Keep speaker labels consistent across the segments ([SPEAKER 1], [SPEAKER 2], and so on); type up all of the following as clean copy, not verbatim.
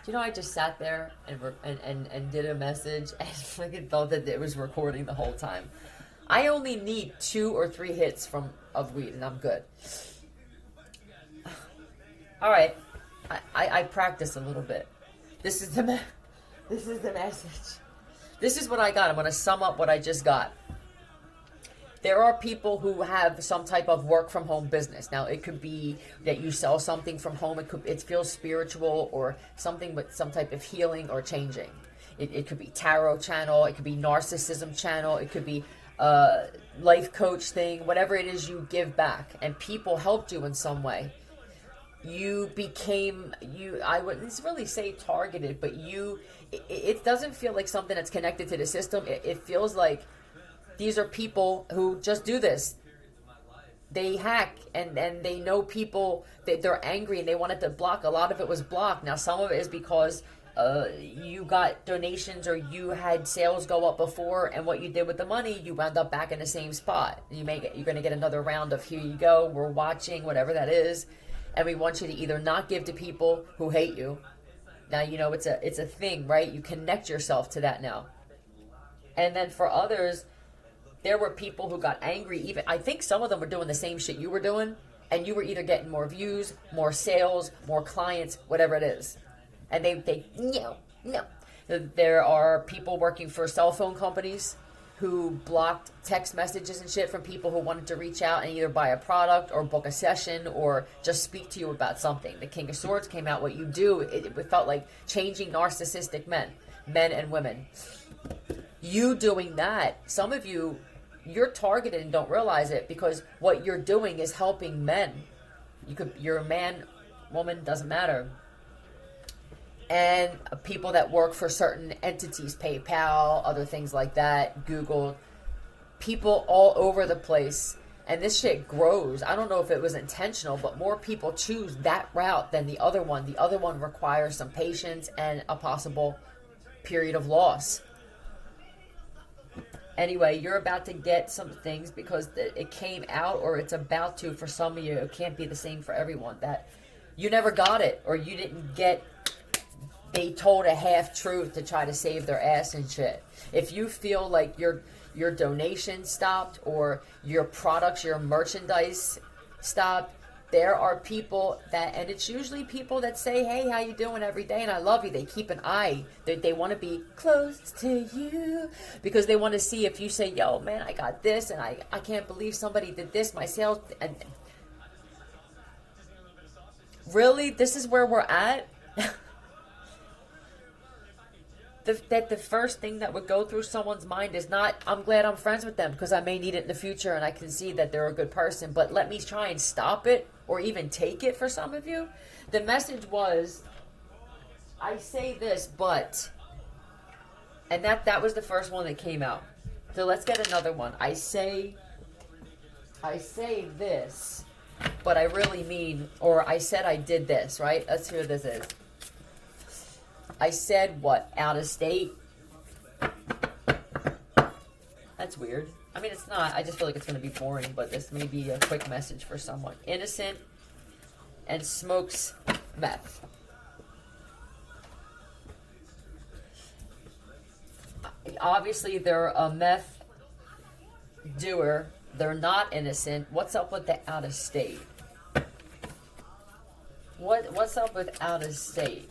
[SPEAKER 1] you know, I just sat there and did a message and fucking thought that it was recording the whole time. I only need 2 or 3 hits of weed and I'm good. All right, I practice a little bit. This is this is the message. This is what I got. I'm going to sum up what I just got. There are people who have some type of work from home business. Now, it could be that you sell something from home. It feels spiritual or something with some type of healing or changing. It could be tarot channel. It could be narcissism channel. It could be life coach thing. Whatever it is you give back. And people helped you in some way. You became, I wouldn't really say targeted, but it doesn't feel like something that's connected to the system. It feels like these are people who just do this. They hack and they know people, they're angry and they wanted to block. A lot of it was blocked. Now, some of it is because you got donations or you had sales go up before, and what you did with the money, you wound up back in the same spot. You're going to get another round of here you go, we're watching, whatever that is. And we want you to either not give to people who hate you. Now, you know, it's a thing, right? You connect yourself to that now. And then for others, there were people who got angry. Even I think some of them were doing the same shit you were doing, and you were either getting more views, more sales, more clients, whatever it is. And they no. There are people working for cell phone companies who blocked text messages and shit from people who wanted to reach out and either buy a product or book a session or just speak to you about something. The King of Swords came out. What you do, it felt like changing narcissistic men and women. You doing that, some of you're targeted and don't realize it, because what you're doing is helping men. You're a man, woman, doesn't matter. And people that work for certain entities, PayPal, other things like that, Google, people all over the place. And this shit grows. I don't know if it was intentional, but more people choose that route than the other one. The other one requires some patience and a possible period of loss. Anyway, you're about to get some things because it came out, or it's about to for some of you. It can't be the same for everyone. That you never got it, or you didn't get, they told a half truth to try to save their ass and shit. If you feel like your donation stopped or your products, your merchandise stopped, there are people that, and it's usually people that say, hey, how you doing every day, and I love you. They keep an eye. They want to be close to you because they want to see if you say, yo, man, I got this, and I can't believe somebody did this, my sales. And really, this is where we're at? That the first thing that would go through someone's mind is not, I'm glad I'm friends with them because I may need it in the future and I can see that they're a good person, but let me try and stop it or even take it for some of you. The message was, I say this, but, and that was the first one that came out. So let's get another one. I say this, but I really mean, or I said I did this, right? Let's see what this is. I said what? Out of state? That's weird. I mean, it's not. I just feel like it's going to be boring, but this may be a quick message for someone. Innocent and smokes meth. Obviously, they're a meth doer. They're not innocent. What's up with the out of state? What's up with out of state?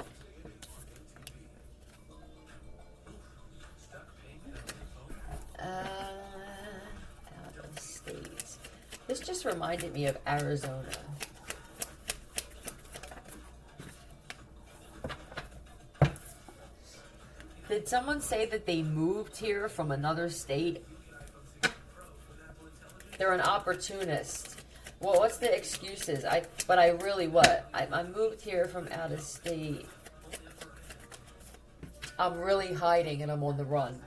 [SPEAKER 1] Out of state. This just reminded me of Arizona. Did someone say that they moved here from another state? They're an opportunist. Well, what's the excuses? I really what? I moved here from out of state. I'm really hiding and I'm on the run.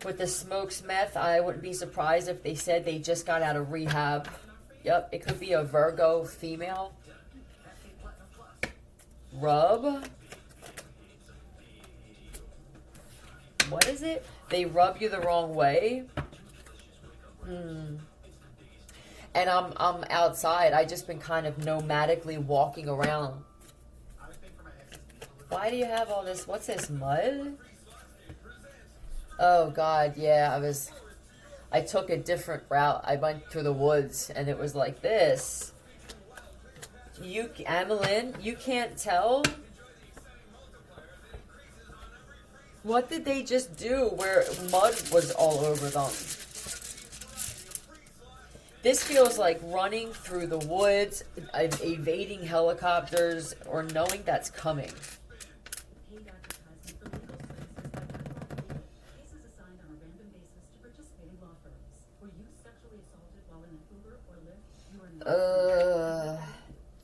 [SPEAKER 1] With the smokes meth, I wouldn't be surprised if they said they just got out of rehab. Yep, it could be a Virgo female. Rub. What is it? They rub you the wrong way? and I'm outside. I just been kind of nomadically walking around. Why do you have all this? What's this, mud? Oh God, yeah. I took a different route. I went through the woods, and it was like this. Amelin, you can't tell? What did they just do where mud was all over them? This feels like running through the woods, evading helicopters, or knowing that's coming.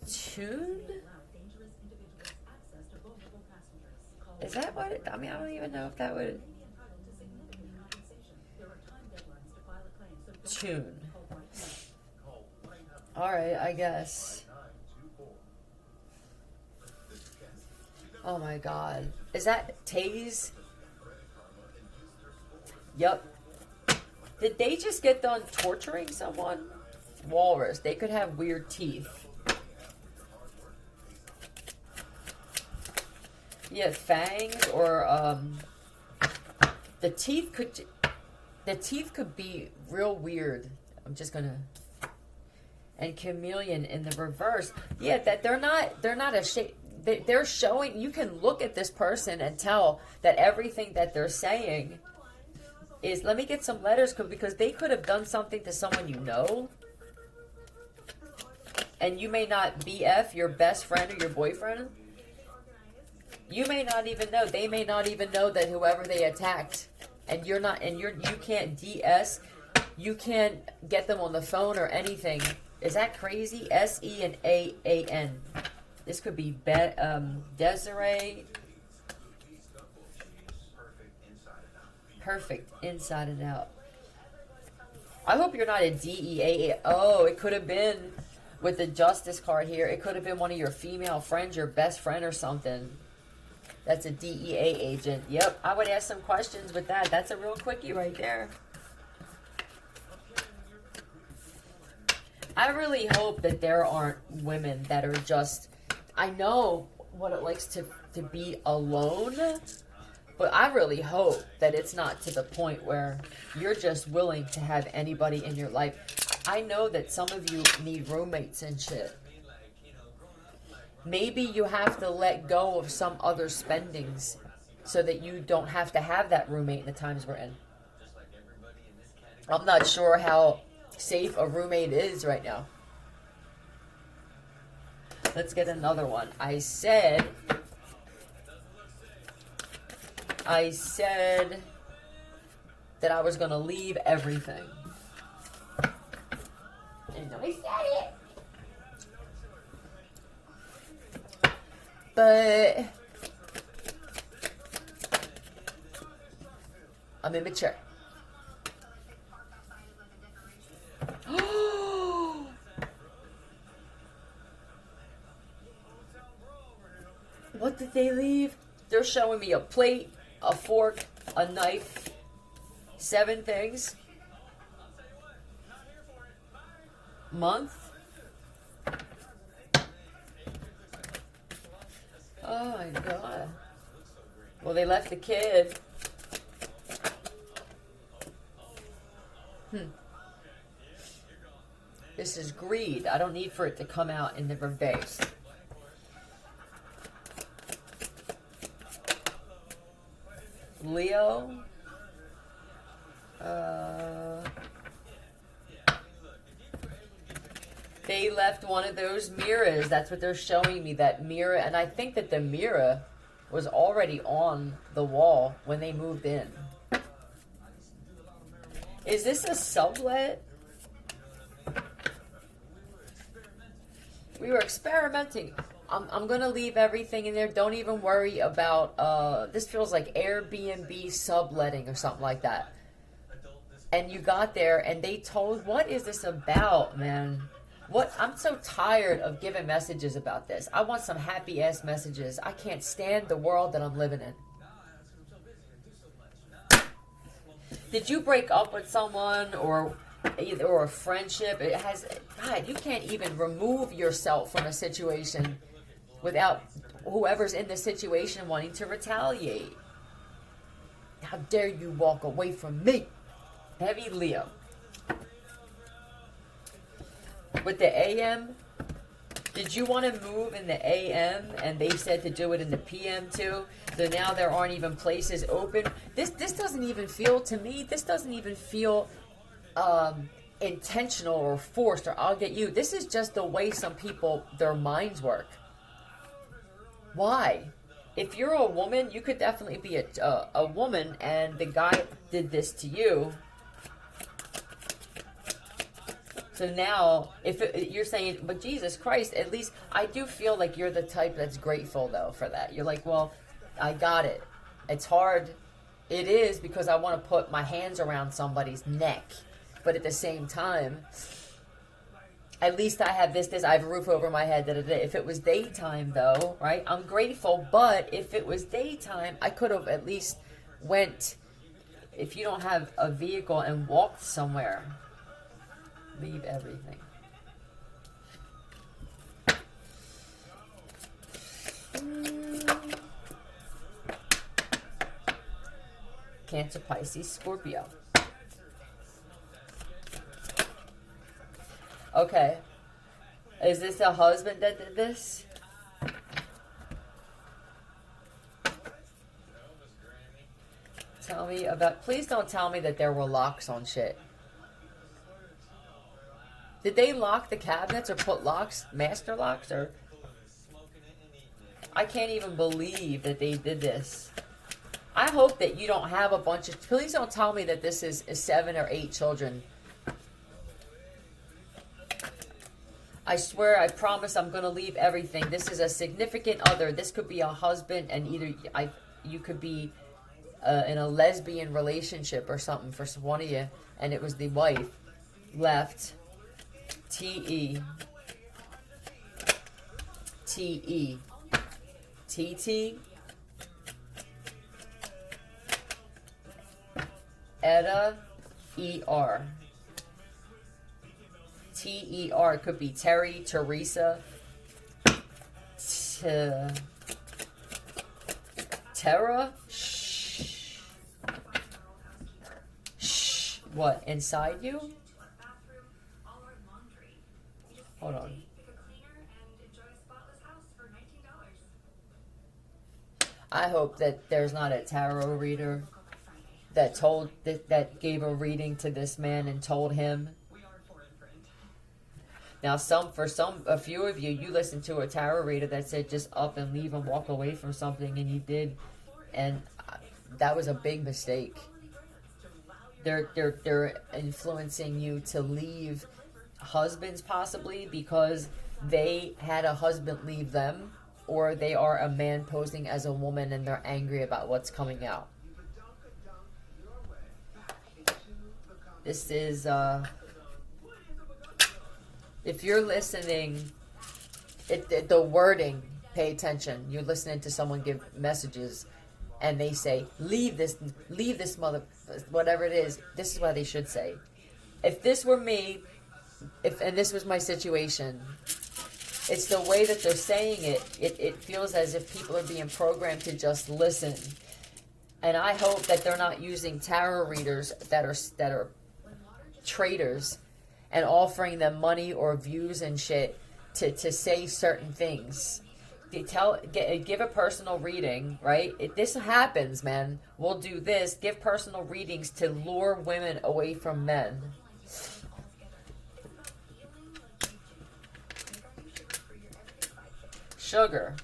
[SPEAKER 1] Tune? Is that what it, I mean, I don't even know if that would... Tune. Alright, I guess. Oh my God. Is that Tase? Yep. Did they just get done torturing someone? Walrus. They could have weird teeth. Yeah, fangs or the teeth could be real weird. I'm just gonna. And chameleon in the reverse. Yeah, that they're not ashamed. They're showing. You can look at this person and tell that everything that they're saying is. Let me get some letters because they could have done something to someone you know. And you may not BF your best friend or your boyfriend. You may not even know. They may not even know that whoever they attacked, and you can't DS, you can't get them on the phone or anything. Is that crazy? SENAAN. This could be Desiree. Perfect inside and out. I hope you're not a DEA. Oh, it could have been with the justice card here. It could have been one of your female friends, your best friend or something. That's a DEA agent. Yep, I would ask some questions with that. That's a real quickie right there. I really hope that there aren't women that are just... I know what it likes to be alone, but I really hope that it's not to the point where you're just willing to have anybody in your life. I know that some of you need roommates and shit. Maybe you have to let go of some other spendings so that you don't have to have that roommate in the times we're in. I'm not sure how safe a roommate is right now. Let's get another one. I said that I was going to leave everything. And I said it. But I'm immature. What did they leave? They're showing me a plate, a fork, a knife, 7 things. Month? Oh my God. Well, they left the kid. This is greed. I don't need for it to come out in the reverse. Leo. They left one of those mirrors. That's what they're showing me, that mirror. And I think that the mirror was already on the wall when they moved in. Is this a sublet? We were experimenting. I'm going to leave everything in there. Don't even worry about... this feels like Airbnb subletting or something like that. And you got there and they told... What is this about, man? What? I'm so tired of giving messages about this. I want some happy-ass messages. I can't stand the world that I'm living in. Did you break up with someone, or either or a friendship. It has, God, you can't even remove yourself from a situation without whoever's in the situation wanting to retaliate. How dare you walk away from me? Heavy Leo. With the AM, did you want to move in the AM and they said to do it in the PM too? So now there aren't even places open. This doesn't even feel, to me, this doesn't even feel intentional or forced or I'll get you. This is just the way some people, their minds work. Why? If you're a woman, you could definitely be a woman and the guy did this to you. So now, you're saying, but Jesus Christ, at least I do feel like you're the type that's grateful, though, for that. You're like, well, I got it. It's hard. It is because I want to put my hands around somebody's neck. But at the same time, at least I have this, I have a roof over my head. If it was daytime, though, right, I'm grateful. But if it was daytime, I could have at least went, if you don't have a vehicle and walked somewhere. Leave everything. Cancer, Pisces, Scorpio. Okay. Is this a husband that did this? Tell me about... Please don't tell me that there were locks on shit. Did they lock the cabinets or put locks, master locks, or... I can't even believe that they did this. I hope that you don't have a bunch of... Please don't tell me that this is 7 or 8 children. I swear, I promise I'm going to leave everything. This is a significant other. This could be a husband, and either you could be in a lesbian relationship or something for one of you, and it was the wife left... T-E T-E T-T Etta E-R T-E-R could be Terry, Teresa, Tara. Shh. Shh. What, inside you? Hold on. I hope that there's not a tarot reader that that gave a reading to this man and told him. Now, a few of you listened to a tarot reader that said just up and leave and walk away from something, and you did, and that was a big mistake. They're influencing you to leave. Husbands possibly because they had a husband leave them, or they are a man posing as a woman and they're angry about what's coming out. This is if you're listening, the wording, pay attention. You're listening to someone give messages and they say leave this mother, whatever it is. This is what they should say. If this were me, and this was my situation, it's the way that they're saying it. It feels as if people are being programmed to just listen. And I hope that they're not using tarot readers that are traders and offering them money or views and shit to say certain things. Give a personal reading, right? This happens, man. We'll do this. Give personal readings to lure women away from men. Sugar.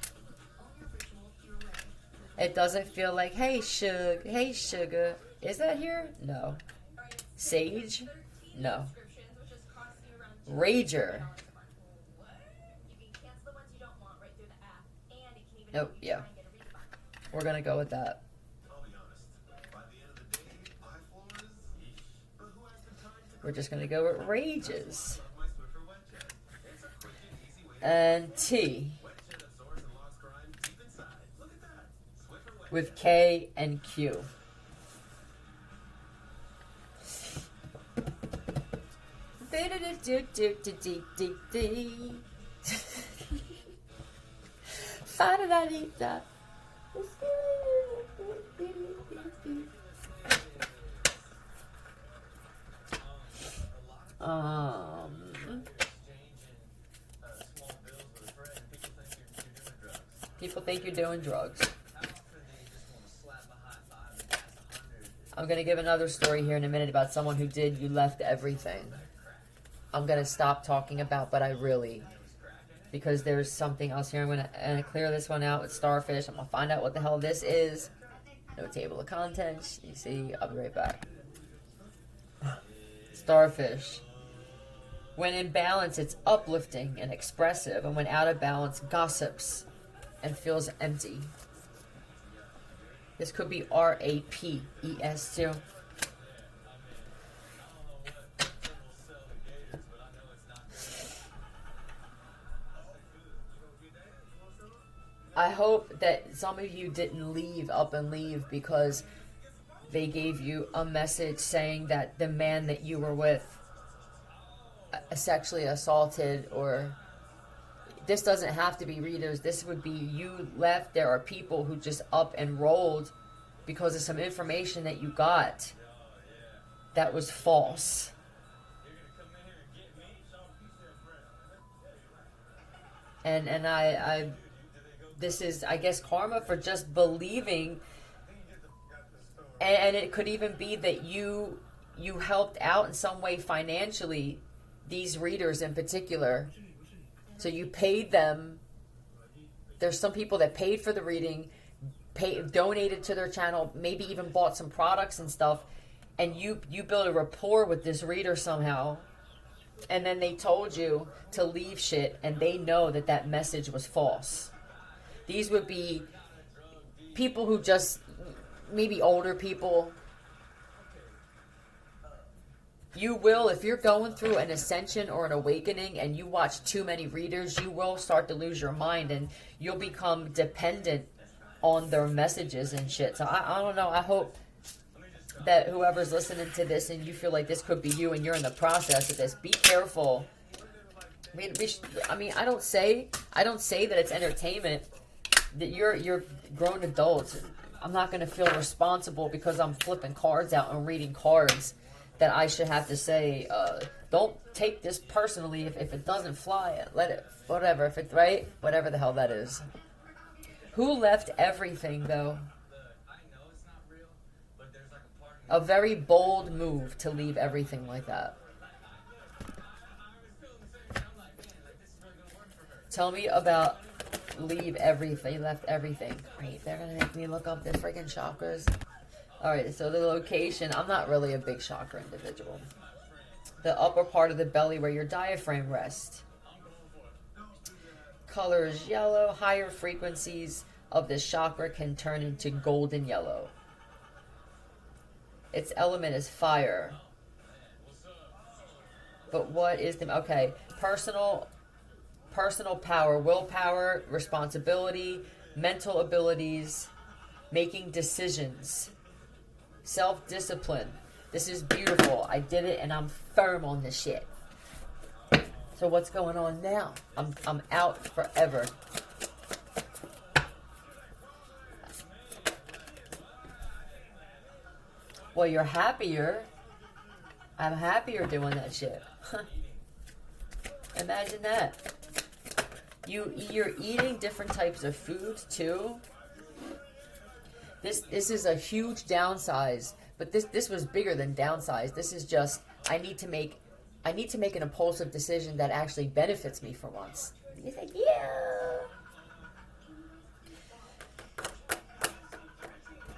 [SPEAKER 1] It doesn't feel like, hey, sugar. Is that here? No. Sage? No. Rager. Oh, yeah. We're going to go with that. We're just going to go with rages. And T. With K and Q. People think you're doing drugs. I'm going to give another story here in a minute about someone who did You Left Everything. I'm going to stop talking about, but I really, because there's something else here. I'm going to clear this one out with starfish. I'm going to find out what the hell this is. No table of contents. You see, I'll be right back. Starfish. When in balance, it's uplifting and expressive, and when out of balance, gossips and feels empty. This could be RAPES too. I hope that some of you didn't leave up and leave because they gave you a message saying that the man that you were with sexually assaulted, or this doesn't have to be readers. This would be you left. There are people who just up and rolled because of some information that you got that was false. And I this is, I guess, karma for just believing. And it could even be that you helped out in some way financially, these readers in particular. So you paid them. There's some people that paid for the reading, donated to their channel, maybe even bought some products and stuff, and you built a rapport with this reader somehow, and then they told you to leave shit, and they know that that message was false. These would be people who just, maybe older people. You will, if you're going through an ascension or an awakening and you watch too many readers, you will start to lose your mind and you'll become dependent on their messages and shit. So I don't know. I hope that whoever's listening to this and you feel like this could be you and you're in the process of this, be careful. I mean, I don't say that it's entertainment, that you're grown adults. I'm not going to feel responsible because I'm flipping cards out and reading cards that I should have to say, don't take this personally. If it doesn't fly, let it, whatever. If it's right, whatever the hell that is. Who left everything, though? A very bold move to leave everything like that. Tell me about leave everything, left everything. Great, they're going to make me look up the freaking chakras. Alright, so the location, I'm not really a big chakra individual. The upper part of the belly where your diaphragm rests. Color is yellow. Higher frequencies of this chakra can turn into golden yellow. Its element is fire. But what is the... Okay, personal power, willpower, responsibility, mental abilities, making decisions, self-discipline. This is beautiful. I did it and I'm firm on this shit. So what's going on now? I'm out forever. Well, you're happier. I'm happier doing that shit. Imagine that. You're eating different types of foods too. This is a huge downsize, but this was bigger than downsize. This is just I need to make an impulsive decision that actually benefits me for once. He's like, yeah.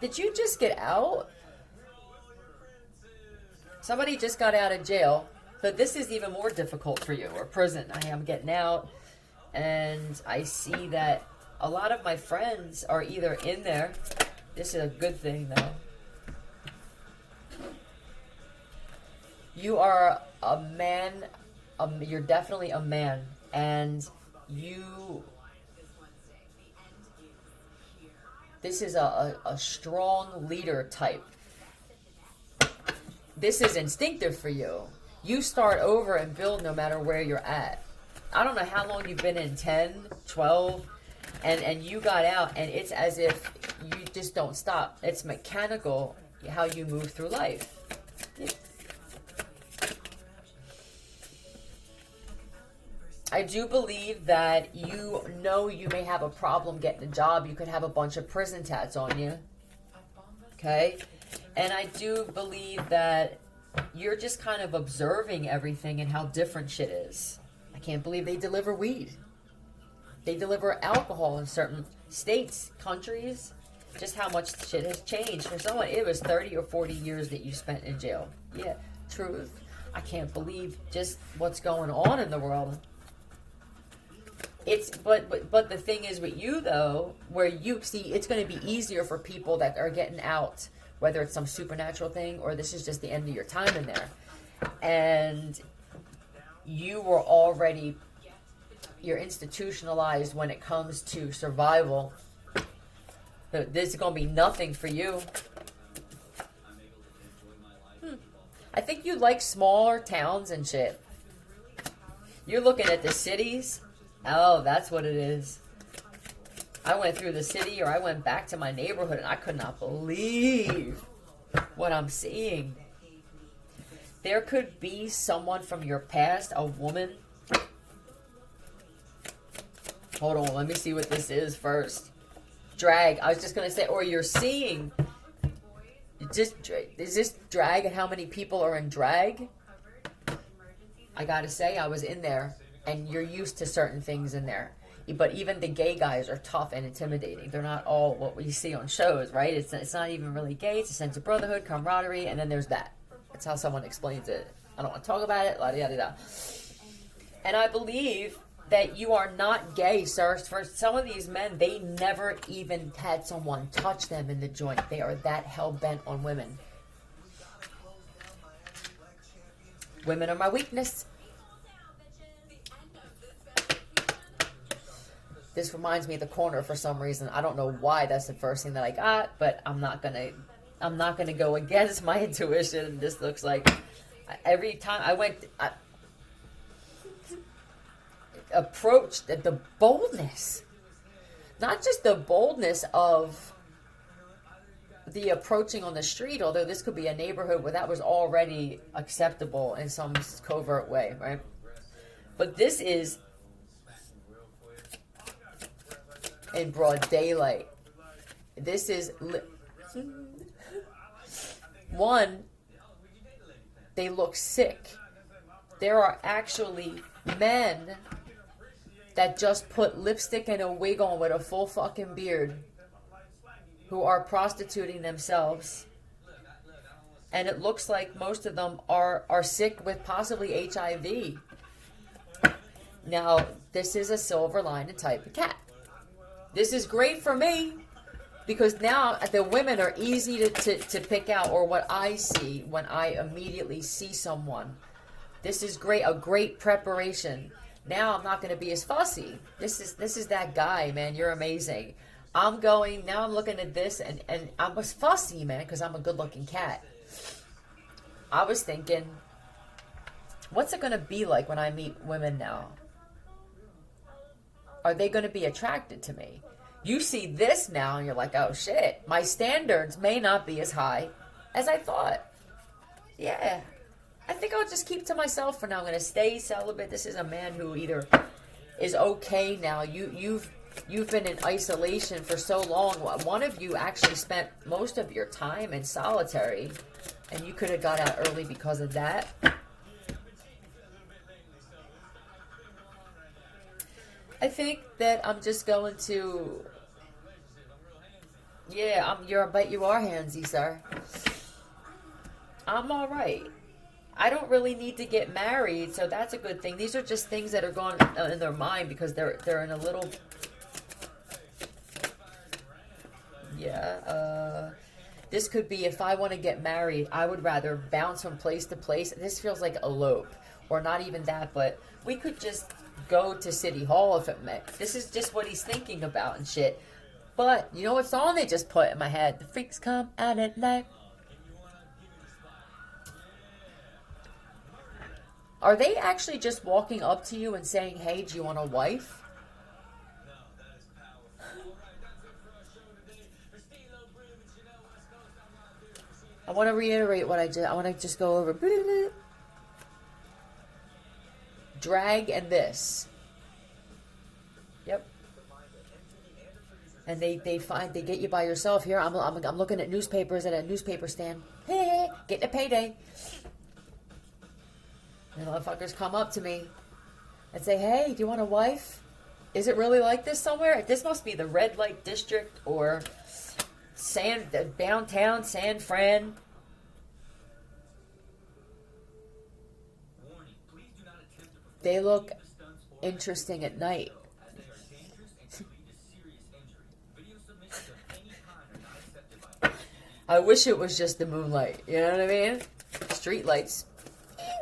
[SPEAKER 1] Did you just get out? Somebody just got out of jail, so this is even more difficult for you, or prison. I am getting out, and I see that a lot of my friends are either in there. This is a good thing, though. You are a man. You're definitely a man, and you. This is a strong leader type. This is instinctive for you. You start over and build no matter where you're at. I don't know how long you've been in, 10, 12, and you got out, and it's as if you just don't stop. It's mechanical how you move through life. I do believe that you may have a problem getting a job. You could have a bunch of prison tats on you. Okay? And I do believe that you're just kind of observing everything and how different shit is. I can't believe they deliver weed. They deliver alcohol in certain states, countries. Just how much shit has changed. For someone, it was 30 or 40 years that you spent in jail. Yeah, truth. I can't believe just what's going on in the world. It's but the thing is with you though, where you see it's going to be easier for people that are getting out, whether it's some supernatural thing or this is just the end of your time in there, and you're institutionalized when it comes to survival. This is going to be nothing for you. I think you like smaller towns and shit. You're looking at the cities. Oh, that's what it is. I went through the city, or I went back to my neighborhood, and I could not believe what I'm seeing. There could be someone from your past, a woman. Hold on, let me see what this is first. Drag. I was just going to say, or you're seeing. Is this drag and how many people are in drag? I got to say, I was in there. And you're used to certain things in there. But even the gay guys are tough and intimidating. They're not all what we see on shows, right? It's not even really gay. It's a sense of brotherhood, camaraderie, and then there's that. That's how someone explains it. I don't want to talk about it, la-da-da-da. And I believe that you are not gay, sir. For some of these men, they never even had someone touch them in the joint. They are that hell-bent on women. Women are my weakness. This reminds me of the corner for some reason. I don't know why that's the first thing that I got, but I'm not gonna go against my intuition. This looks like every time I approached the boldness, not just the boldness of the approaching on the street, although this could be a neighborhood where that was already acceptable in some covert way, right? But this is in broad daylight. This is one, they look sick. There are actually men that just put lipstick and a wig on with a full fucking beard who are prostituting themselves, and it looks like most of them are sick with possibly HIV. Now this is a silver lining type of cat. This is great for me because now the women are easy to pick out, or what I see when I immediately see someone. This is great, a great preparation. Now I'm not going to be as fussy. This is that guy, man. You're amazing. Now I'm looking at this and I was fussy, man, because I'm a good looking cat. I was thinking, what's it going to be like when I meet women now? Are they going to be attracted to me? You see this now and you're like, oh shit, my standards may not be as high as I thought. Yeah, I think I'll just keep to myself for now. I'm going to stay celibate. This is a man who either is okay now. You've been in isolation for so long. One of you actually spent most of your time in solitary, and you could have got out early because of that. I think that I'm just going to... Yeah, but you are handsy, sir. I'm alright. I don't really need to get married, so that's a good thing. These are just things that are going in their mind because they're in a little... Yeah, this could be, if I want to get married, I would rather bounce from place to place. This feels like elope, or not even that, but we could just go to City Hall if it meant. This is just what he's thinking about and shit. But, you know what song they just put in my head? The freaks come out at night. Are they actually just walking up to you and saying, hey, do you want a wife? I want to reiterate what I want to just go over. Drag and this. Yep. And they get you by yourself. Here, I'm looking at newspapers at a newspaper stand. Hey, getting a payday. And motherfuckers come up to me and say, hey, do you want a wife? Is it really like this somewhere? This must be the red light district or downtown San Fran. They look interesting at night. I wish it was just the moonlight. You know what I mean? Street lights.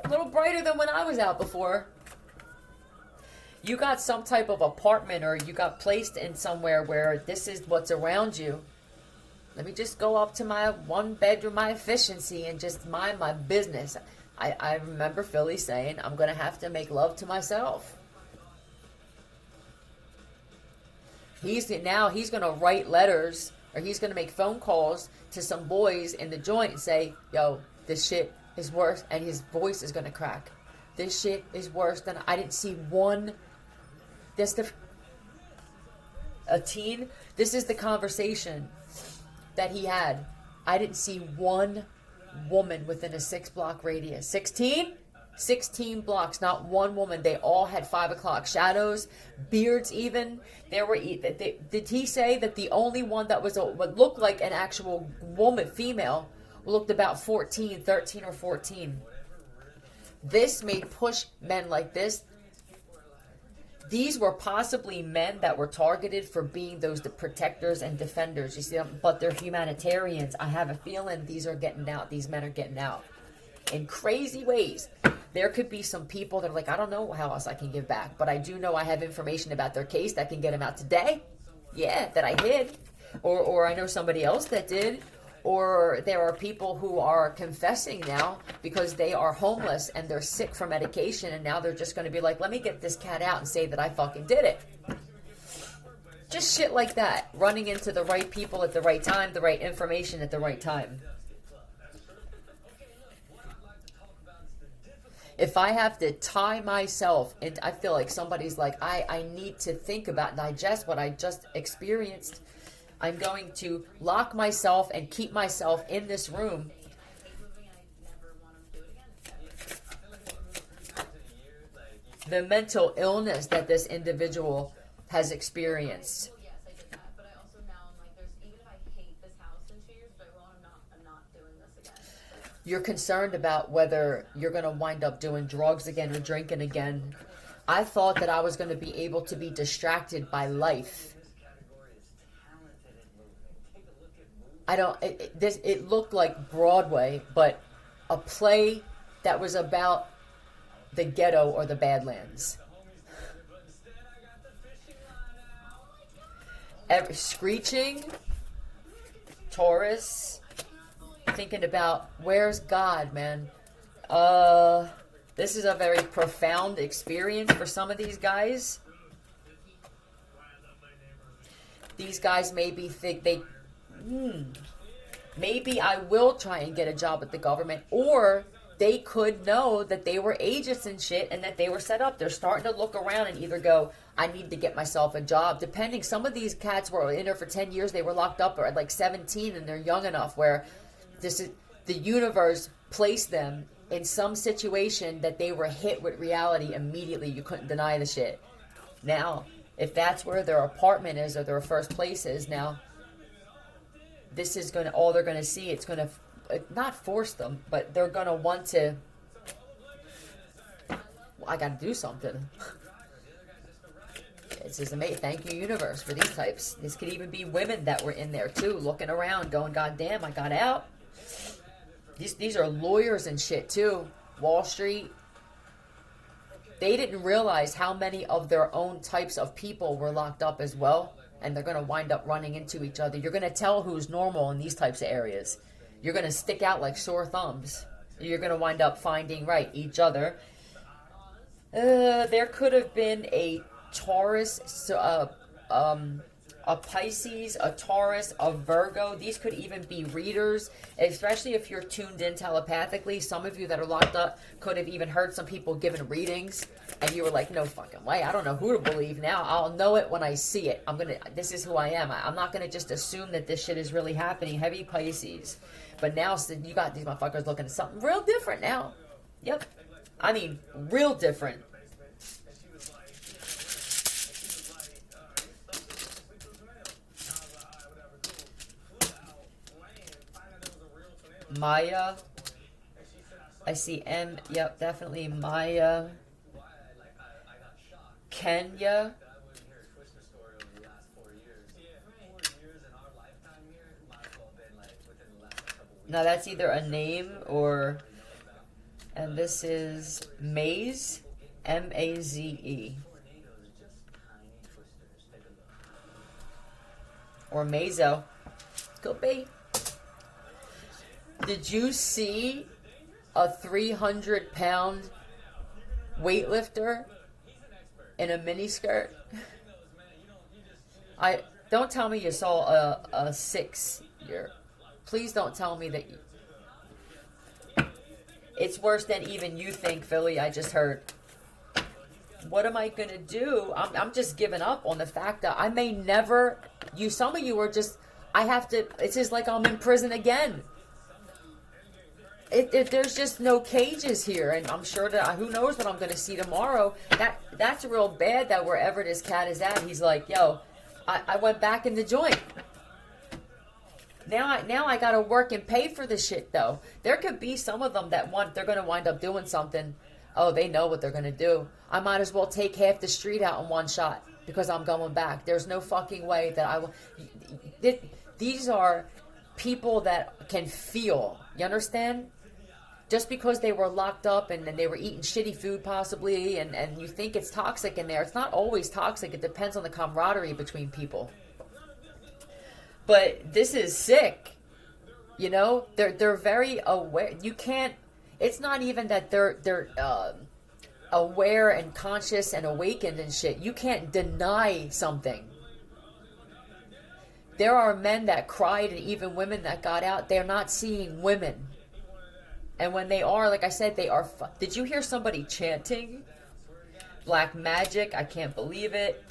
[SPEAKER 1] A little brighter than when I was out before. You got some type of apartment or you got placed in somewhere where this is what's around you. Let me just go up to my one bedroom, my efficiency, and just mind my business. I remember Philly saying, I'm going to have to make love to myself. He's going to write letters or he's going to make phone calls to some boys in the joint and say, yo, this shit is worse. And his voice is going to crack. This shit is worse than I didn't see one. A teen. This is the conversation that he had. I didn't see one woman within a 6-block radius. 16 blocks, not one woman. They all had 5 o'clock shadows, beards even. Did he say that the only one that was what looked like an actual woman, female, looked about 13 or 14? This may push men like this. These were possibly men that were targeted for being the protectors and defenders. You see them, but they're humanitarians. I have a feeling these are getting out. These men are getting out in crazy ways. There could be some people that are like, I don't know how else I can give back, but I do know I have information about their case that can get them out today. Yeah, that I hid, or I know somebody else that did. Or there are people who are confessing now because they are homeless and they're sick for medication, and now they're just going to be like, let me get this cat out and say that I fucking did it. Just shit like that. Running into the right people at the right time, the right information at the right time. If I have to tie myself, and I feel like somebody's like, I need to think about and digest what I just experienced, I'm going to lock myself and keep myself in this room. The mental illness that this individual has experienced. You're concerned about whether you're going to wind up doing drugs again or drinking again. I thought that I was going to be able to be distracted by life. It looked like Broadway, but a play that was about the ghetto or the Badlands. Screeching, Taurus, thinking about where's God, man. This is a very profound experience for some of these guys. These guys maybe think maybe I will try and get a job at the government, or they could know that they were agents and shit and that they were set up. They're starting to look around and either go, I need to get myself a job. Depending, some of these cats were in there for 10 years. They were locked up at like 17 and they're young enough where the universe placed them in some situation that they were hit with reality immediately. You couldn't deny the shit. Now, if that's where their apartment is or their first place is now, this is going to, all they're going to see, it's going to not force them, but they're going to want to, well, I got to do something. It's just amazing. Thank you, universe, for these types. This could even be women that were in there too, looking around, going, God damn, I got out. These are lawyers and shit too. Wall Street. They didn't realize how many of their own types of people were locked up as well. And they're going to wind up running into each other. You're going to tell who's normal in these types of areas. You're going to stick out like sore thumbs. You're going to wind up finding, right, each other. There could have been a Taurus, a Pisces, a Taurus, a Virgo. These could even be readers, especially if you're tuned in telepathically. Some of you that are locked up could have even heard some people giving readings, and you were like, no fucking way. I don't know who to believe now. I'll know it when I see it. This is who I am. I'm not gonna just assume that this shit is really happening. Heavy Pisces. But now you got these motherfuckers looking at something real different now. Yep. I mean, real different. Maya. I see M. Yep, definitely Maya. Kenya. Now that's either a name or... And this is Maze. M-A-Z-E. Or Mazo. Could be. Did you see a 300-pound weightlifter in a miniskirt? Don't tell me you saw a 6-year. Please don't tell me that it's worse than even you think, Philly. I just heard. What am I gonna do? I'm just giving up on the fact that I may never. Some of you are just. I have to. It's just like I'm in prison again. There's just no cages here, and I'm sure that who knows what I'm going to see tomorrow. That's real bad. That wherever this cat is at, he's like, yo, I went back in the joint. Now I got to work and pay for this shit though. There could be some of them that they're going to wind up doing something. Oh, they know what they're going to do. I might as well take half the street out in one shot because I'm going back. There's no fucking way that I will. These are people that can feel. You understand? Just because they were locked up and they were eating shitty food possibly and you think it's toxic in there, it's not always toxic. It depends on the camaraderie between people. But this is sick. You know, they're very aware. You can't. It's not even that they're aware and conscious and awakened and shit. You can't deny something. There are men that cried and even women that got out. They're not seeing women. And when they are, like I said, they are... Did you hear somebody chanting? Black magic. I can't believe it.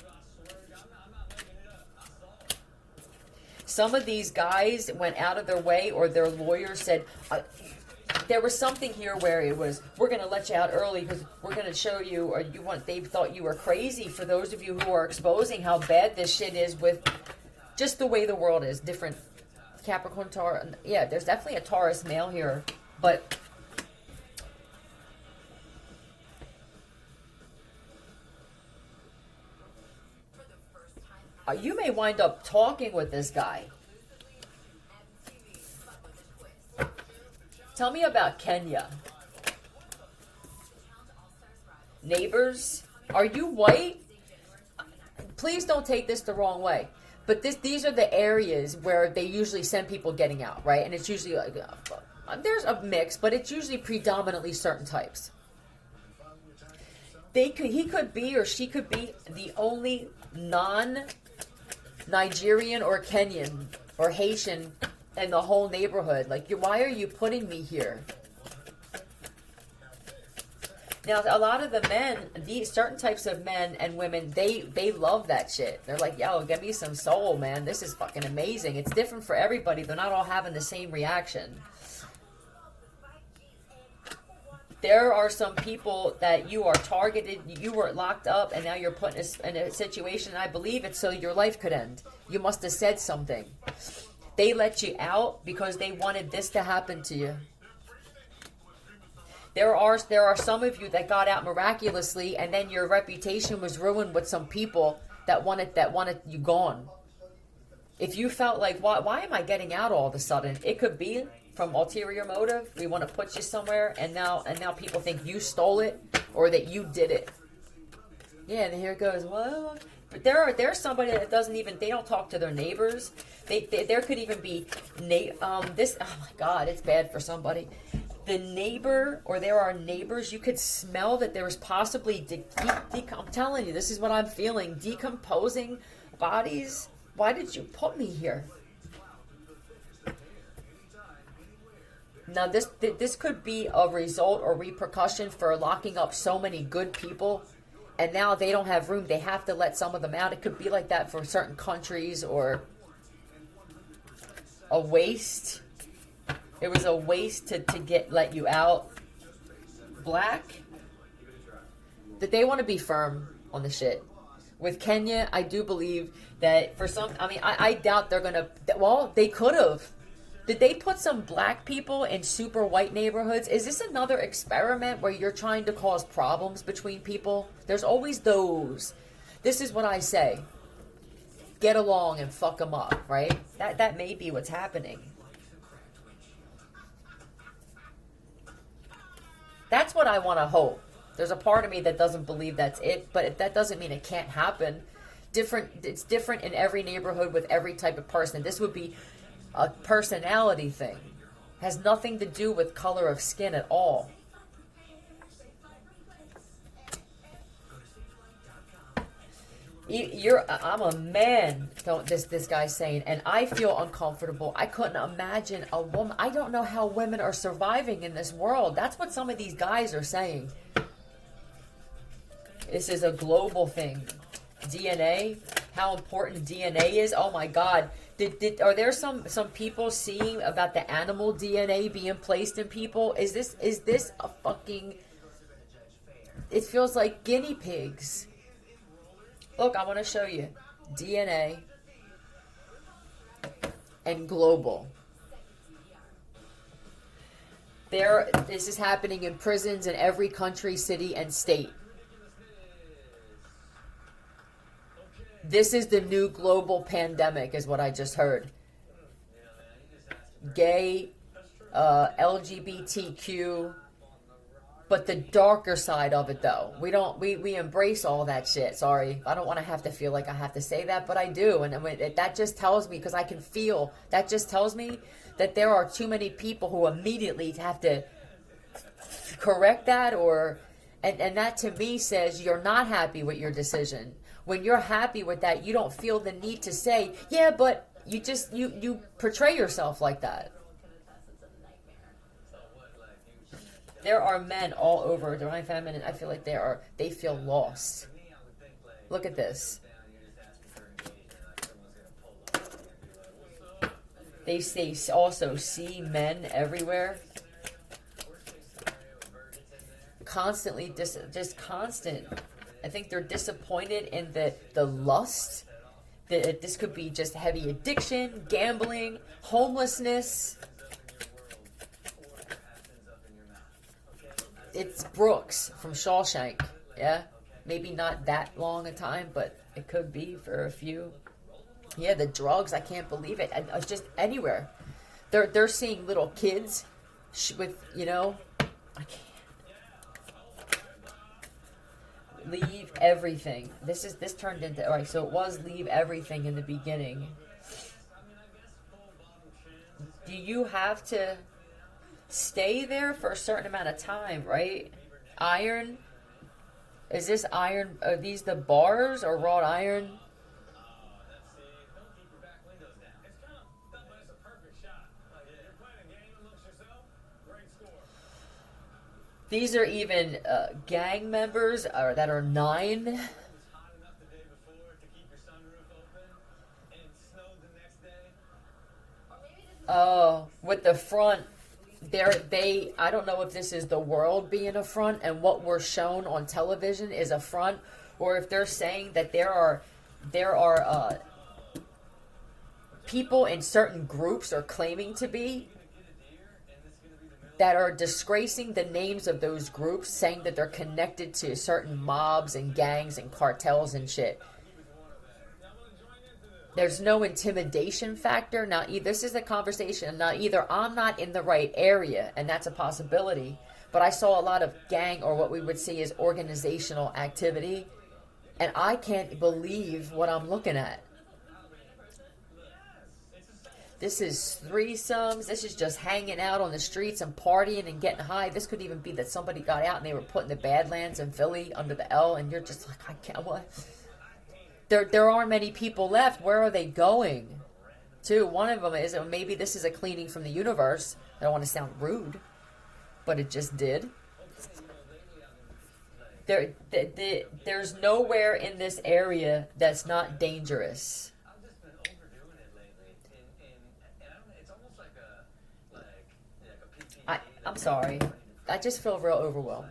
[SPEAKER 1] Some of these guys went out of their way, or their lawyers said... there was something here where it was, we're going to let you out early because we're going to show you, or they thought you were crazy. For those of you who are exposing how bad this shit is with just the way the world is. Different Capricorn, Taurus. Yeah, there's definitely a Taurus male here. But you may wind up talking with this guy. Tell me about Kenya. Neighbors, are you white? Please don't take this the wrong way. But these are the areas where they usually send people getting out, right? And it's usually like... there's a mix, but it's usually predominantly certain types. He could be or she could be the only non-Nigerian or Kenyan or Haitian in the whole neighborhood. Like, why are you putting me here? Now, a lot of the men, these certain types of men and women, they love that shit. They're like, yo, give me some soul, man. This is fucking amazing. It's different for everybody. They're not all having the same reaction. There are some people that you are targeted, you were locked up, and now you're put in a situation, and I believe it's so your life could end. You must have said something. They let you out because they wanted this to happen to you. There are some of you that got out miraculously, and then your reputation was ruined with some people that wanted you gone. If you felt like, why am I getting out all of a sudden? It could be from ulterior motive. We want to put you somewhere, and now people think you stole it or that you did it. Yeah, and here it goes. Well, but there's somebody that doesn't even, they don't talk to their neighbors. There could even be this. Oh my God, it's bad for somebody. the neighbor, or there are neighbors, you could smell that there was possibly, I'm telling you, this is what I'm feeling, decomposing bodies. Why did you put me here? Now, this could be a result or repercussion for locking up so many good people, and now they don't have room. They have to let some of them out. It could be like that for certain countries, or a waste. It was a waste to let you out. Black, that they want to be firm on the shit. With Kenya, I do believe that for some, I mean, I doubt they're going to, well, they could have. Did they put some black people in super white neighborhoods? Is this another experiment where you're trying to cause problems between people? There's always those. This is what I say. Get along and fuck them up, right? That may be what's happening. That's what I want to hope. There's a part of me that doesn't believe that's it, but that doesn't mean it can't happen. It's different in every neighborhood with every type of person. This would be a personality thing. Has nothing to do with color of skin at all. I'm a man, this guy's saying, and I feel uncomfortable. I couldn't imagine a woman. I don't know how women are surviving in this world. That's what some of these guys are saying. This is a global thing. DNA, how important DNA is. Oh my God. Are there some people seeing about the animal DNA being placed in people? Is this a fucking... It feels like guinea pigs. Look, I want to show you. DNA and global. This is happening in prisons in every country, city, and state. This is the new global pandemic, is what I just heard. Gay, LGBTQ, but the darker side of it, though. We embrace all that shit. Sorry, I don't want to have to feel like I have to say that, but I do. And that just tells me, because I can feel, that just tells me that there are too many people who immediately have to correct that, and that to me says you're not happy with your decision. When you're happy with that, you don't feel the need to say, yeah, but you portray yourself like that. There are men all over Divine Feminine. I feel like they feel lost. Look at this. They also see men everywhere. Constantly, just constant. I think they're disappointed in the lust. That this could be just heavy addiction, gambling, homelessness. It's Brooks from Shawshank. Yeah, maybe not that long a time, but it could be for a few. Yeah, the drugs. I can't believe it. It's just anywhere. They're seeing little kids with I can't. Leave everything. This turned into, all right, so it was leave everything in the beginning. Do you have to stay there for a certain amount of time, right? Iron. Is this iron? Are these the bars or wrought iron? These are even gang members that are 9. Oh, with the front, I don't know if this is the world being a front and what we're shown on television is a front, or if they're saying that there are people in certain groups are claiming to be that are disgracing the names of those groups, saying that they're connected to certain mobs and gangs and cartels and shit. There's no intimidation factor. Now, this is a conversation. Now, either I'm not in the right area, and that's a possibility, but I saw a lot of gang, or what we would see as organizational activity, and I can't believe what I'm looking at. This is threesomes. This is just hanging out on the streets and partying and getting high. This could even be that somebody got out and they were putting the Badlands in Philly under the L, and you're just like, I can't. What? There aren't many people left. Where are they going to? One of them is maybe this is a cleaning from the universe. I don't want to sound rude, but it just did. There's nowhere in this area that's not dangerous. I'm sorry. I just feel real overwhelmed.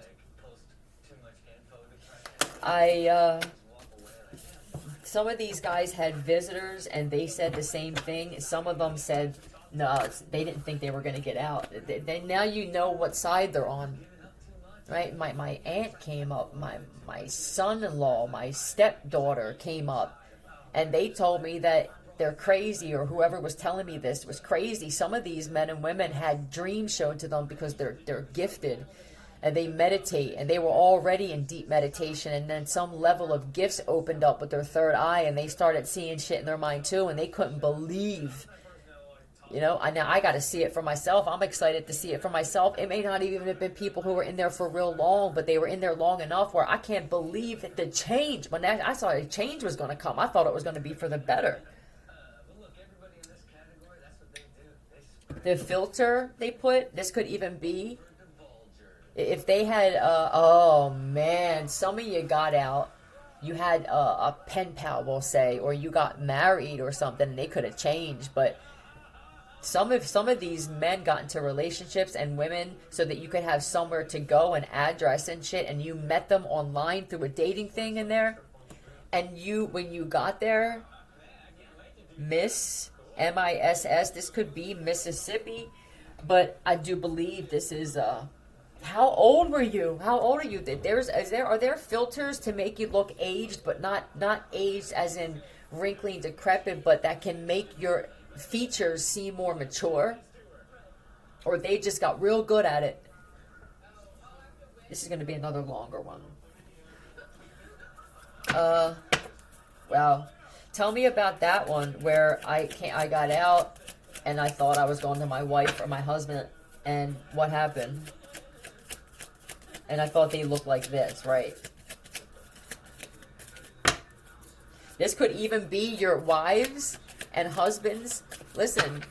[SPEAKER 1] Some of these guys had visitors and they said the same thing. Some of them said, no, they didn't think they were going to get out. Now you know what side they're on. Right? My aunt came up, my son-in-law, my stepdaughter came up, and they told me that they're crazy, or whoever was telling me this was crazy. Some of these men and women had dreams shown to them because they're gifted, and they meditate, and they were already in deep meditation, and then some level of gifts opened up with their third eye, and they started seeing shit in their mind too, and they couldn't believe. Now I got to see it for myself. I'm excited to see it for myself. It may not even have been people who were in there for real long, but they were in there long enough where I can't believe that the change, when I saw a change was going to come, I thought it was going to be for the better. The filter they put, this could even be, if they had, oh man, some of you got out, you had a pen pal, we'll say, or you got married or something, and they could have changed, but some of these men got into relationships and women so that you could have somewhere to go, an address and shit, and you met them online through a dating thing in there, and when you got there, Miss, M-I-S-S, this could be Mississippi, but I do believe this is, how old were you? How old are you? Are there filters to make you look aged, but not aged as in wrinkly and decrepit, but that can make your features seem more mature? Or they just got real good at it? This is going to be another longer one. Wow. Tell me about that one where I got out and I thought I was going to my wife or my husband, and what happened? And I thought they looked like this, right? This could even be your wives and husbands. Listen,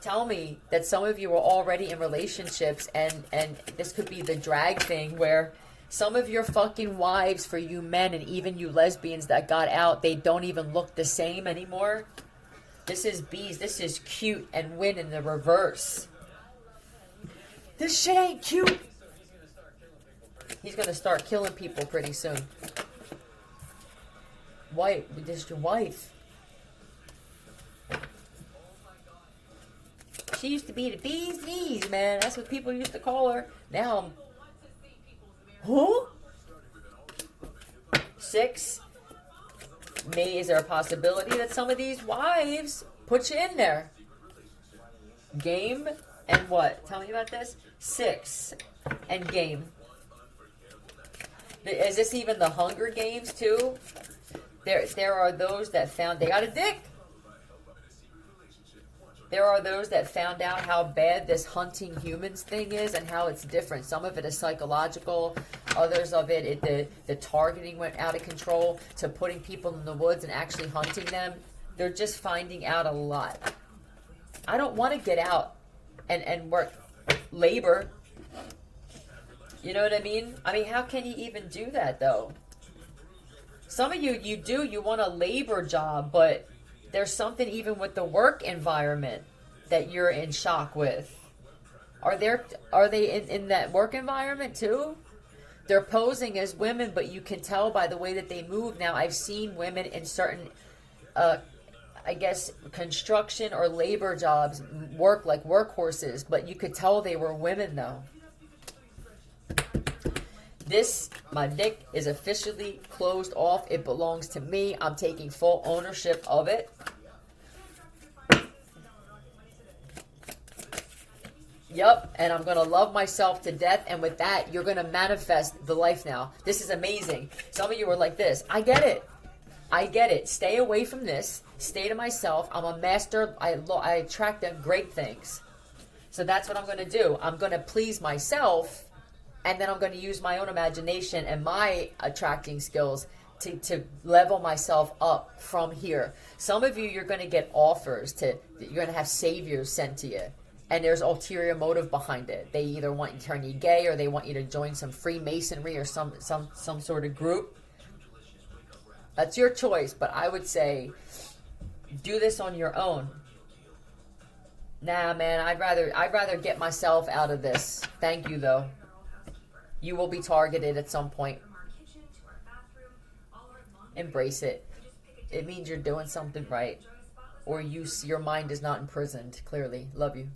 [SPEAKER 1] tell me that some of you are already in relationships, and this could be the drag thing where some of your fucking wives, for you men and even you lesbians that got out, they don't even look the same anymore. This is bees. This is cute and win in the reverse. This shit ain't cute. He's gonna start killing people pretty soon. Wife, this is your wife. She used to be the bee's knees, man. That's what people used to call her. Now I'm... 6. Is there a possibility that some of these wives put you in there? Game and what? Tell me about this. 6 and game. Is this even the Hunger Games too? There are those that found they got a dick. There are those that found out how bad this hunting humans thing is and how it's different. Some of it is psychological. Others of it, the targeting went out of control to putting people in the woods and actually hunting them. They're just finding out a lot. I don't want to get out and work labor. You know what I mean? I mean, how can you even do that, though? Some of you want a labor job, but there's something even with the work environment that you're in shock with. Are they in that work environment too? They're posing as women, but you can tell by the way that they move. Now, I've seen women in certain, I guess, construction or labor jobs work like workhorses, but you could tell they were women, though. My dick is officially closed off. It belongs to me. I'm taking full ownership of it. Yep, and I'm going to love myself to death, and with that, you're going to manifest the life now. This is amazing. Some of you are like this. I get it. I get it. Stay away from this. Stay to myself. I'm a master. I attract great things. So that's what I'm going to do. I'm going to please myself, and then I'm going to use my own imagination and my attracting skills to level myself up from here. Some of you, you're going to get offers you're going to have saviors sent to you. And there's ulterior motive behind it. They either want you to turn you gay, or they want you to join some Freemasonry or some sort of group. That's your choice, but I would say do this on your own. Nah, man, I'd rather get myself out of this. Thank you, though. You will be targeted at some point. Embrace it. It means you're doing something right, or your mind is not imprisoned. Clearly, love you.